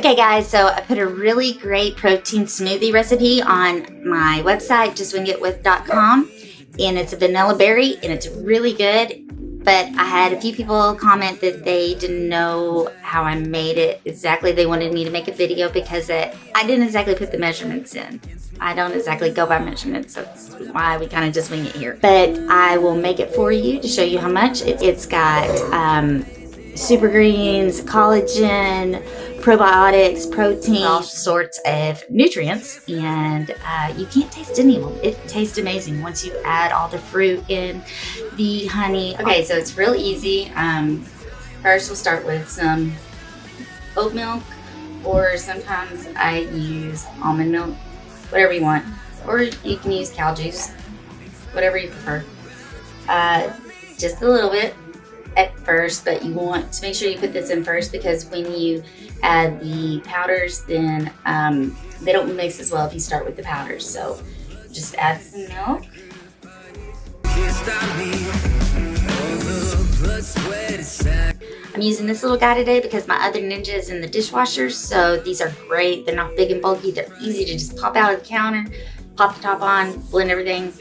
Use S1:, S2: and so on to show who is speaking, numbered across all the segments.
S1: Okay guys, so I put a really great protein smoothie recipe on my website, justwingitwith.com, and it's a vanilla berry and it's really good. But I had a few people comment that they didn't know how I made it exactly. They wanted me to make a video because I didn't exactly put the measurements in. I don't exactly go by measurements, so that's why we kind of just wing it here. But I will make it for you to show you how much. It's got super greens, collagen, probiotics, protein, all sorts of nutrients, and you can't taste any of them. It tastes amazing once you add all the fruit in, the honey. Okay, so it's real easy. First we'll start with some oat milk, or sometimes I use almond milk, whatever you want, or you can use cow juice, whatever you prefer. Just a little bit at first, but you want to make sure you put this in first because when you add the powders, then they don't mix as well if you start with the powders. So just add some milk. I'm using this little guy today because my other Ninja is in the dishwasher, so these are great. They're not big and bulky. They're easy to just pop out of the counter, pop the top on, blend everything.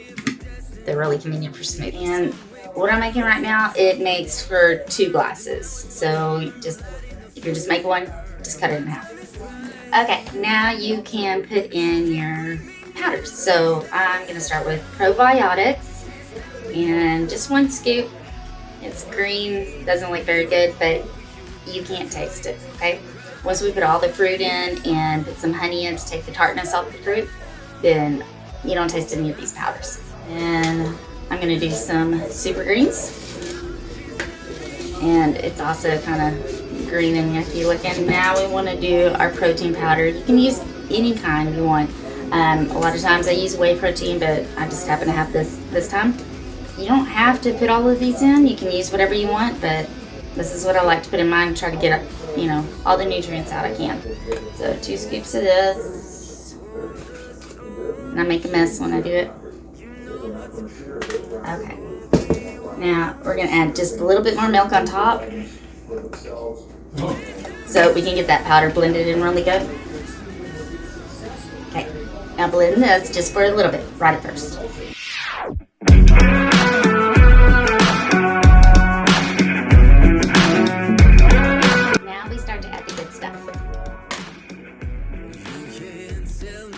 S1: They're really convenient for smoothies. And what I'm making right now, it makes for 2 glasses. So if you're just making one, just cut it in half. Okay, now you can put in your powders. So I'm gonna start with probiotics and just 1 scoop. It's green, doesn't look very good, but you can't taste it, okay? Once we put all the fruit in and put some honey in to take the tartness off the fruit, then you don't taste any of these powders. And I'm gonna do some super greens. And it's also kind of green and yucky looking. Now we wanna do our protein powder. You can use any kind you want. A lot of times I use whey protein, but I just happen to have this time. You don't have to put all of these in. You can use whatever you want, but this is what I like to put in mine to try to get, all the nutrients out I can. So 2 scoops of this. And I make a mess when I do it. Okay. Now we're gonna add just a little bit more milk on top, so we can get that powder blended in really good. Okay. Now blend this just for a little bit, right at first.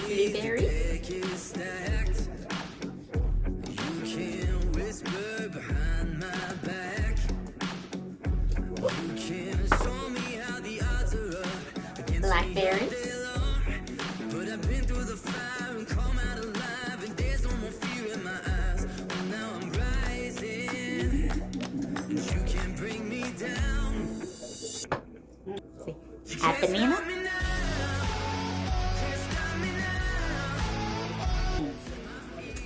S1: Blueberries, blackberries, add banana,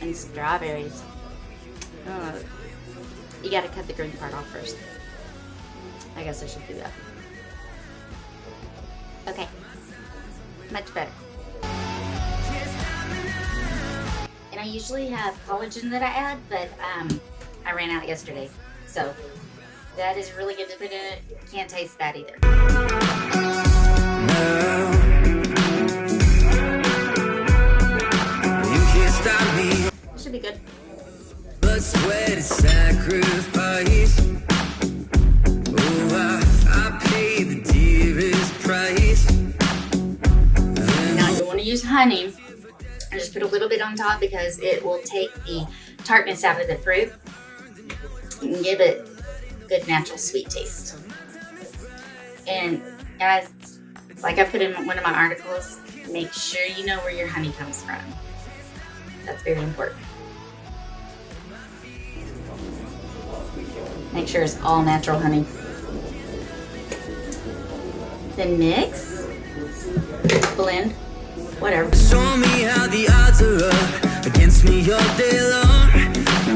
S1: and strawberries. Oh, you gotta cut the green part off first. I guess I should do that. Okay, much better. And I usually have collagen that I add, but I ran out yesterday. So that is really good to put in it. Can't taste that either. Should be good. But sweat is sacrifice. Oh, I pay the dearest price. Now you want to use honey. I just put a little bit on top because it will take the tartness out of the fruit and give it a good natural sweet taste. And guys, like I put in one of my articles, make sure you know where your honey comes from. That's very important. Make sure it's all natural honey. Then mix, blend, whatever. Show me how the odds are up against me all day long.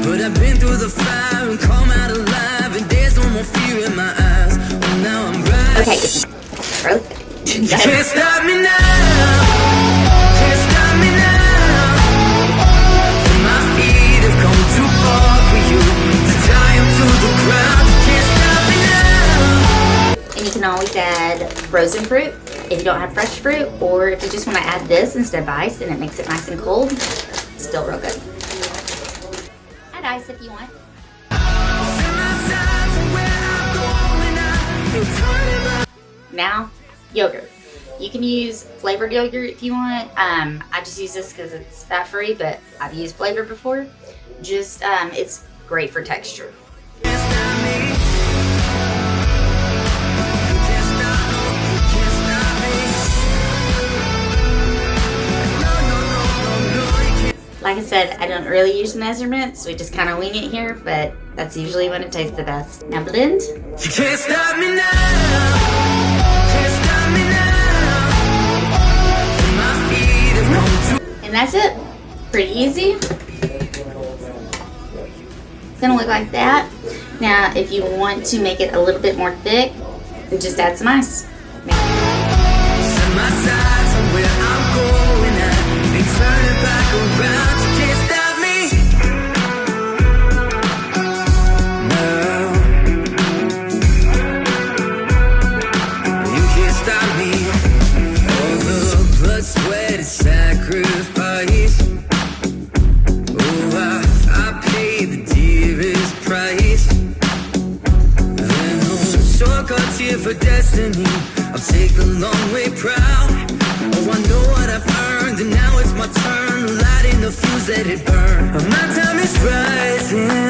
S1: But I've been through the fire and come out alive, and there's no more fear in my eyes. Oh, now I'm right. Okay, really? Can't stop me now. Can't stop me now. My feet have come too far for you to tie them to the ground. Can't stop me now. And you can always add frozen fruit if you don't have fresh fruit, or if you just want to add this instead of ice and it makes it nice and cold, still real good. Add ice if you want. Now, yogurt. You can use flavored yogurt if you want. I just use this because it's fat-free, but I've used flavored before. Just, it's great for texture. Like I said, I don't really use measurements. We just kind of wing it here, but that's usually when it tastes the best. Now blend.
S2: You can't stop me now. Can't stop me now. My feet have come to.
S1: And that's it. Pretty easy. It's gonna look like that. Now, if you want to make it a little bit more thick, then just add some ice.
S2: Set my sights on where I'm going at. They turn it back around. You can't stop me now. You can't stop me. All the blood, sweat, and sacrifice. Oh, I paid the dearest price. And no shortcuts here for destiny. I'll take the long way proud. Oh, I know what I've earned, and now it's my turn. Lighting the fuse, let it burn. My time is rising.